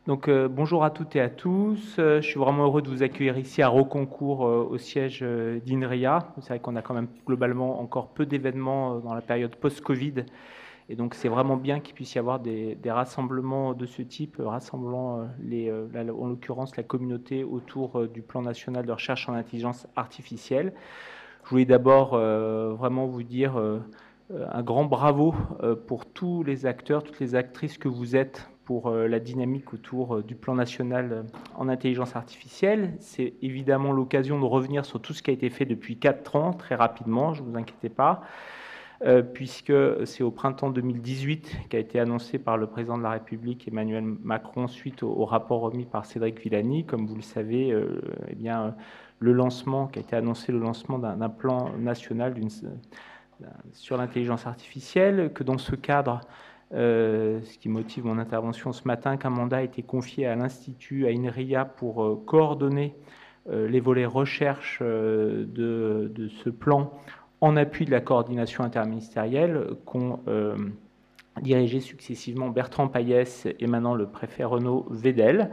Bonjour à toutes et à tous. Je suis vraiment heureux de vous accueillir ici à Roconcourt, au siège d'INRIA. C'est vrai qu'on a quand même globalement encore peu d'événements dans la période post-Covid. Et donc, c'est vraiment bien qu'il puisse y avoir des rassemblements de ce type, rassemblant en l'occurrence la communauté autour du plan national de recherche en intelligence artificielle. Je voulais d'abord vraiment vous dire un grand bravo pour tous les acteurs, toutes les actrices que vous êtes pour la dynamique autour du plan national en intelligence artificielle. C'est évidemment l'occasion de revenir sur tout ce qui a été fait depuis 4 ans, très rapidement, ne vous inquiétez pas, puisque c'est au printemps 2018 qu'a été annoncé par le président de la République Emmanuel Macron suite au rapport remis par Cédric Villani. Comme vous le savez, le lancement, qui a été annoncé, le lancement d'un plan national sur l'intelligence artificielle, que dans ce cadre, ce qui motive mon intervention ce matin, qu'un mandat a été confié à l'Institut, à INRIA, pour coordonner les volets recherche de ce plan en appui de la coordination interministérielle qu'ont dirigé successivement Bertrand Payès et maintenant le préfet Renaud Vedel.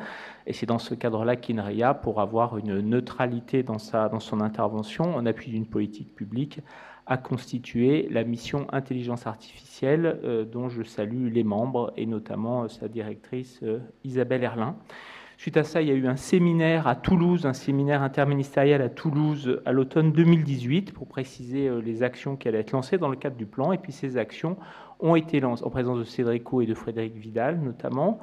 Et c'est dans ce cadre-là qu'INRIA, pour avoir une neutralité dans son intervention, en appui d'une politique publique, a constitué la mission intelligence artificielle dont je salue les membres et notamment sa directrice Isabelle Erlin. Suite à ça, il y a eu un séminaire à Toulouse, un séminaire interministériel à Toulouse à l'automne 2018 pour préciser les actions qui allaient être lancées dans le cadre du plan. Et puis ces actions ont été lancées en présence de Cédrico et de Frédéric Vidal notamment.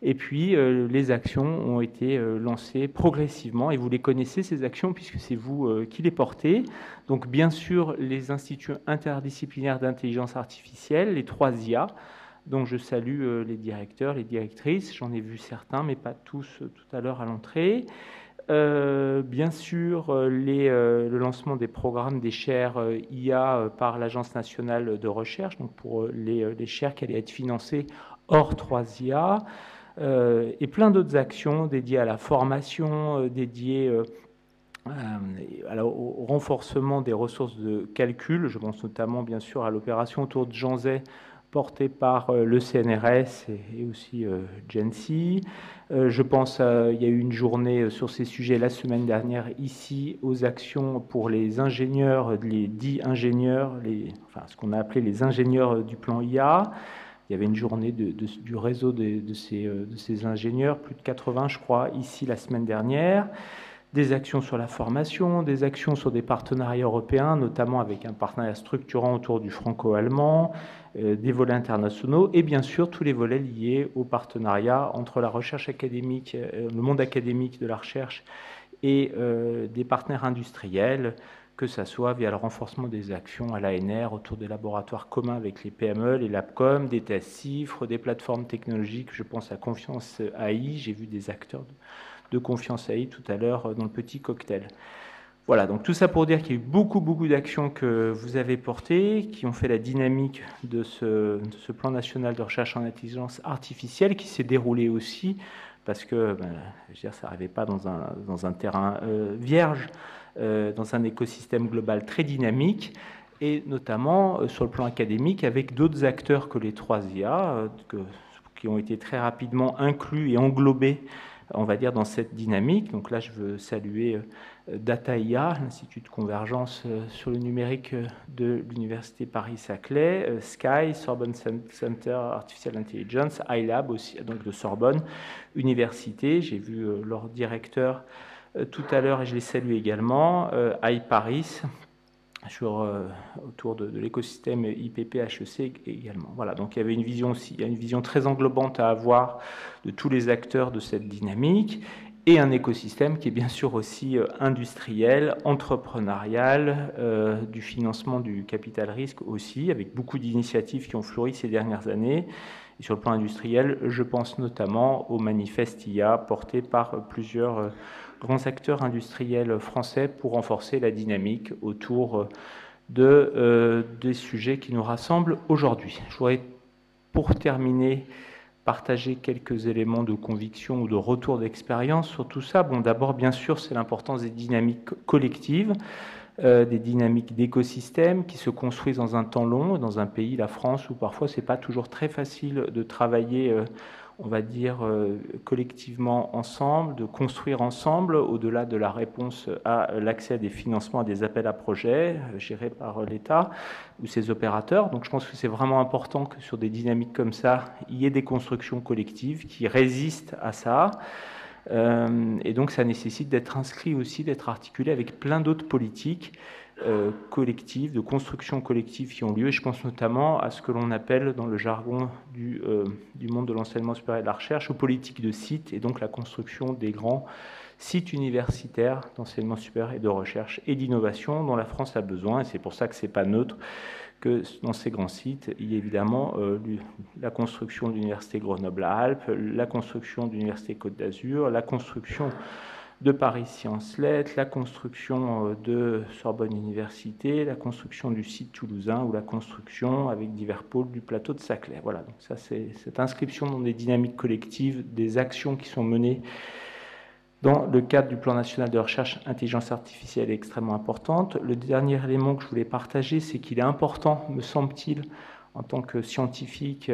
Et puis les actions ont été lancées progressivement. Et vous les connaissez, ces actions, puisque c'est vous qui les portez. Donc bien sûr, les instituts interdisciplinaires d'intelligence artificielle, les 3 IA, dont je salue les directeurs, les directrices. J'en ai vu certains, mais pas tous tout à l'heure à l'entrée. Bien sûr, le lancement des programmes des chaires IA par l'Agence nationale de recherche, donc pour les chaires qui allaient être financées hors 3 IA, et plein d'autres actions dédiées à la formation, dédiées au renforcement des ressources de calcul. Je pense notamment, bien sûr, à l'opération autour de Janzay, porté par le CNRS et aussi GENSI. Je pense qu'il y a eu une journée sur ces sujets la semaine dernière ici aux actions pour les ingénieurs, les dits ingénieurs, ce qu'on a appelé les ingénieurs du plan IA. Il y avait une journée du réseau de ces ingénieurs, plus de 80 je crois, ici la semaine dernière. Des actions sur la formation, des actions sur des partenariats européens, notamment avec un partenariat structurant autour du franco-allemand, des volets internationaux et bien sûr tous les volets liés au partenariat entre la recherche académique, le monde académique de la recherche et des partenaires industriels, que ça soit via le renforcement des actions à l'ANR autour des laboratoires communs avec les PME, les LabCom, des tests CIFRE, des plateformes technologiques. Je pense à Confiance AI, j'ai vu des acteurs de Confiance AI tout à l'heure dans le petit cocktail. Voilà, donc tout ça pour dire qu'il y a eu beaucoup d'actions que vous avez portées, qui ont fait la dynamique de ce plan national de recherche en intelligence artificielle, qui s'est déroulé aussi, parce que je veux dire, ça n'arrivait pas dans un terrain vierge, dans un écosystème global très dynamique, et notamment sur le plan académique, avec d'autres acteurs que les 3 IA, qui ont été très rapidement inclus et englobés, on va dire, dans cette dynamique. Donc là, je veux saluer DataIA, l'Institut de convergence sur le numérique de l'Université Paris-Saclay, Sky, Sorbonne Center Artificial Intelligence, iLab aussi, donc de Sorbonne Université. J'ai vu leur directeur tout à l'heure et je les salue également, iParis, autour de l'écosystème IPP HEC également. Voilà, donc il y avait une vision aussi, il y a une vision très englobante à avoir de tous les acteurs de cette dynamique et un écosystème qui est bien sûr aussi industriel, entrepreneurial, du financement du capital risque aussi, avec beaucoup d'initiatives qui ont fleuri ces dernières années. Et sur le plan industriel, je pense notamment au manifeste IA porté par plusieurs grands acteurs industriels français pour renforcer la dynamique autour des sujets qui nous rassemblent aujourd'hui. Je voudrais, pour terminer, partager quelques éléments de conviction ou de retour d'expérience sur tout ça. Bon, d'abord, bien sûr, c'est l'importance des dynamiques collectives, des dynamiques d'écosystèmes qui se construisent dans un temps long, dans un pays, la France, où parfois c'est pas toujours très facile de travailler on va dire, collectivement ensemble, de construire ensemble, au-delà de la réponse à l'accès à des financements, à des appels à projets gérés par l'État ou ses opérateurs. Donc je pense que c'est vraiment important que sur des dynamiques comme ça, il y ait des constructions collectives qui résistent à ça. Et donc ça nécessite d'être inscrit aussi, d'être articulé avec plein d'autres politiques collectives, de construction collective qui ont lieu. Et je pense notamment à ce que l'on appelle dans le jargon du monde de l'enseignement supérieur et de la recherche, aux politiques de sites, et donc la construction des grands sites universitaires d'enseignement supérieur et de recherche et d'innovation dont la France a besoin. Et c'est pour ça que ce n'est pas neutre que dans ces grands sites, il y a évidemment la construction de l'Université Grenoble-Alpes, la construction de l'Université Côte d'Azur, la construction de Paris Sciences Lettres, la construction de Sorbonne Université, la construction du site toulousain ou la construction avec divers pôles du plateau de Saclay. Voilà, donc ça c'est cette inscription dans des dynamiques collectives, des actions qui sont menées dans le cadre du plan national de recherche intelligence artificielle est extrêmement importante. Le dernier élément que je voulais partager, c'est qu'il est important, me semble-t-il, en tant que scientifique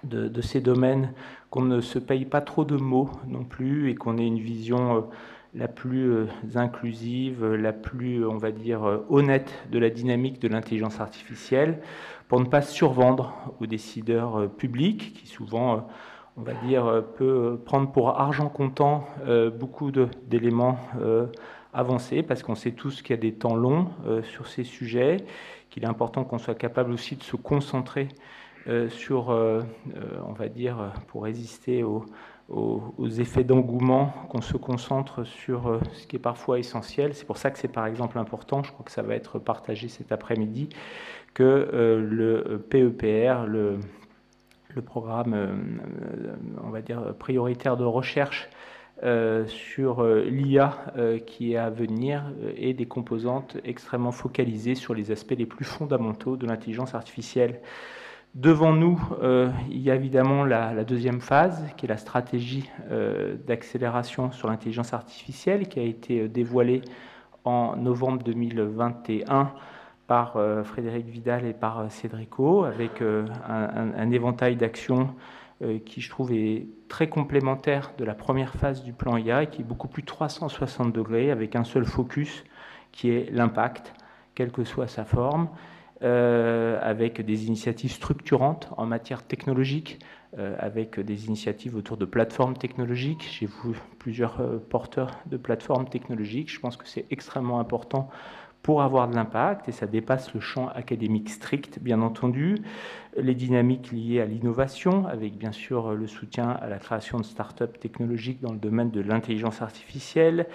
de ces domaines, qu'on ne se paye pas trop de mots non plus et qu'on ait une vision la plus inclusive, la plus, on va dire, honnête de la dynamique de l'intelligence artificielle pour ne pas survendre aux décideurs publics qui souvent, on va dire, peut prendre pour argent comptant beaucoup d'éléments avancés parce qu'on sait tous qu'il y a des temps longs sur ces sujets, qu'il est important qu'on soit capable aussi de se concentrer sur, on va dire, pour résister aux effets d'engouement, qu'on se concentre sur ce qui est parfois essentiel. C'est pour ça que c'est par exemple important, je crois que ça va être partagé cet après-midi, que le PEPR, le programme, on va dire, prioritaire de recherche sur l'IA qui est à venir et des composantes extrêmement focalisées sur les aspects les plus fondamentaux de l'intelligence artificielle. Devant nous, il y a évidemment la deuxième phase, qui est la stratégie d'accélération sur l'intelligence artificielle, qui a été dévoilée en novembre 2021 par Frédéric Vidal et par Cédrico, avec un éventail d'actions qui, je trouve, est très complémentaire de la première phase du plan IA et qui est beaucoup plus 360 degrés, avec un seul focus, qui est l'impact, quelle que soit sa forme, avec des initiatives structurantes en matière technologique, avec des initiatives autour de plateformes technologiques. J'ai vu plusieurs porteurs de plateformes technologiques. Je pense que c'est extrêmement important pour avoir de l'impact, et ça dépasse le champ académique strict, bien entendu. Les dynamiques liées à l'innovation, avec bien sûr le soutien à la création de start-up technologiques dans le domaine de l'intelligence artificielle,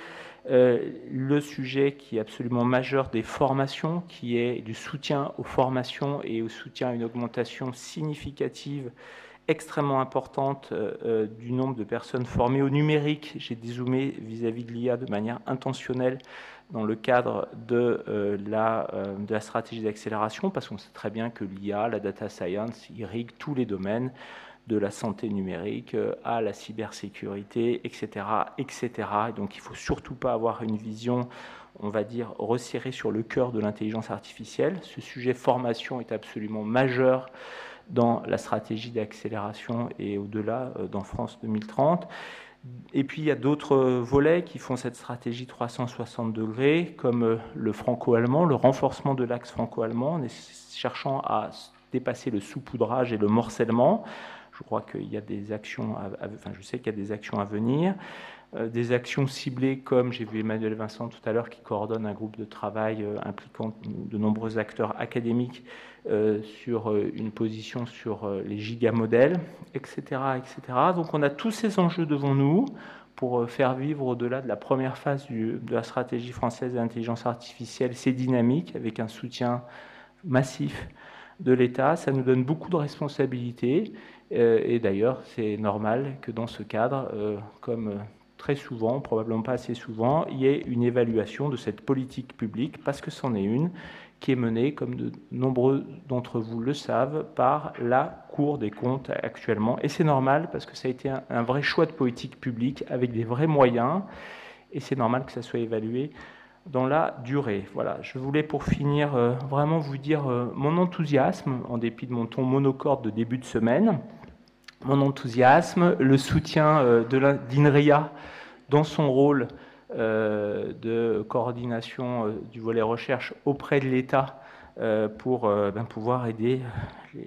le sujet qui est absolument majeur des formations, qui est du soutien aux formations et au soutien à une augmentation significative, extrêmement importante du nombre de personnes formées au numérique. J'ai dézoomé vis-à-vis de l'IA de manière intentionnelle dans le cadre de la stratégie d'accélération, parce qu'on sait très bien que l'IA, la data science, irrigue tous les domaines, de la santé numérique à la cybersécurité, etc., etc. Et donc il ne faut surtout pas avoir une vision, on va dire, resserrée sur le cœur de l'intelligence artificielle. Ce sujet formation est absolument majeur dans la stratégie d'accélération et au-delà dans France 2030. Et puis il y a d'autres volets qui font cette stratégie 360 degrés, comme le franco-allemand, le renforcement de l'axe franco-allemand, en cherchant à dépasser le saupoudrage et le morcellement. Je crois qu'il y a des actions, enfin je sais qu'il y a des actions à venir, des actions ciblées comme j'ai vu Emmanuel Vincent tout à l'heure qui coordonne un groupe de travail impliquant de nombreux acteurs académiques sur une position sur les gigamodèles, etc., etc. Donc on a tous ces enjeux devant nous pour faire vivre au-delà de la première phase de la stratégie française d'intelligence artificielle ces dynamiques avec un soutien massif de l'État. Ça nous donne beaucoup de responsabilités et d'ailleurs c'est normal que dans ce cadre, comme très souvent, probablement pas assez souvent, il y ait une évaluation de cette politique publique, parce que c'en est une, qui est menée, comme de nombreux d'entre vous le savent, par la Cour des comptes actuellement. Et c'est normal, parce que ça a été un vrai choix de politique publique, avec des vrais moyens, et c'est normal que ça soit évalué dans la durée. Voilà, je voulais pour finir vraiment vous dire mon enthousiasme, en dépit de mon ton monocorde de début de semaine, mon enthousiasme, le soutien d'INRIA dans son rôle de coordination du volet recherche auprès de l'État pour pouvoir aider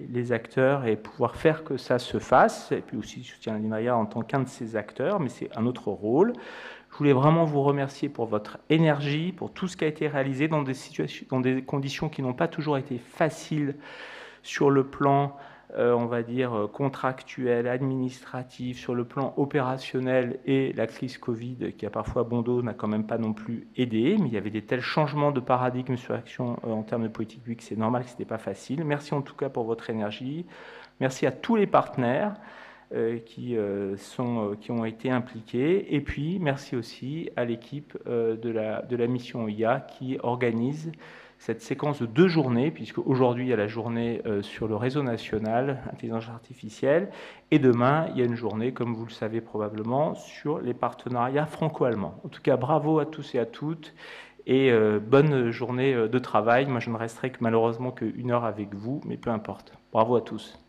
les acteurs et pouvoir faire que ça se fasse, et puis aussi je soutiens l'INRIA en tant qu'un de ces acteurs, mais c'est un autre rôle. Je voulais vraiment vous remercier pour votre énergie, pour tout ce qui a été réalisé dans des situations, dans des conditions qui n'ont pas toujours été faciles sur le plan on va dire, contractuel, administratif, sur le plan opérationnel, et la crise Covid, qui a parfois bon dos, n'a quand même pas non plus aidé, mais il y avait des tels changements de paradigme sur l'action en termes de politique publique, c'est normal que ce n'était pas facile. Merci en tout cas pour votre énergie. Merci à tous les partenaires qui ont été impliqués. Et puis, merci aussi à l'équipe de la mission IA qui organise cette séquence de 2 journées, puisque aujourd'hui il y a la journée sur le réseau national, intelligence artificielle, et demain il y a une journée, comme vous le savez probablement, sur les partenariats franco-allemands. En tout cas, bravo à tous et à toutes, et bonne journée de travail. Moi je ne resterai que malheureusement qu'1 heure avec vous, mais peu importe. Bravo à tous.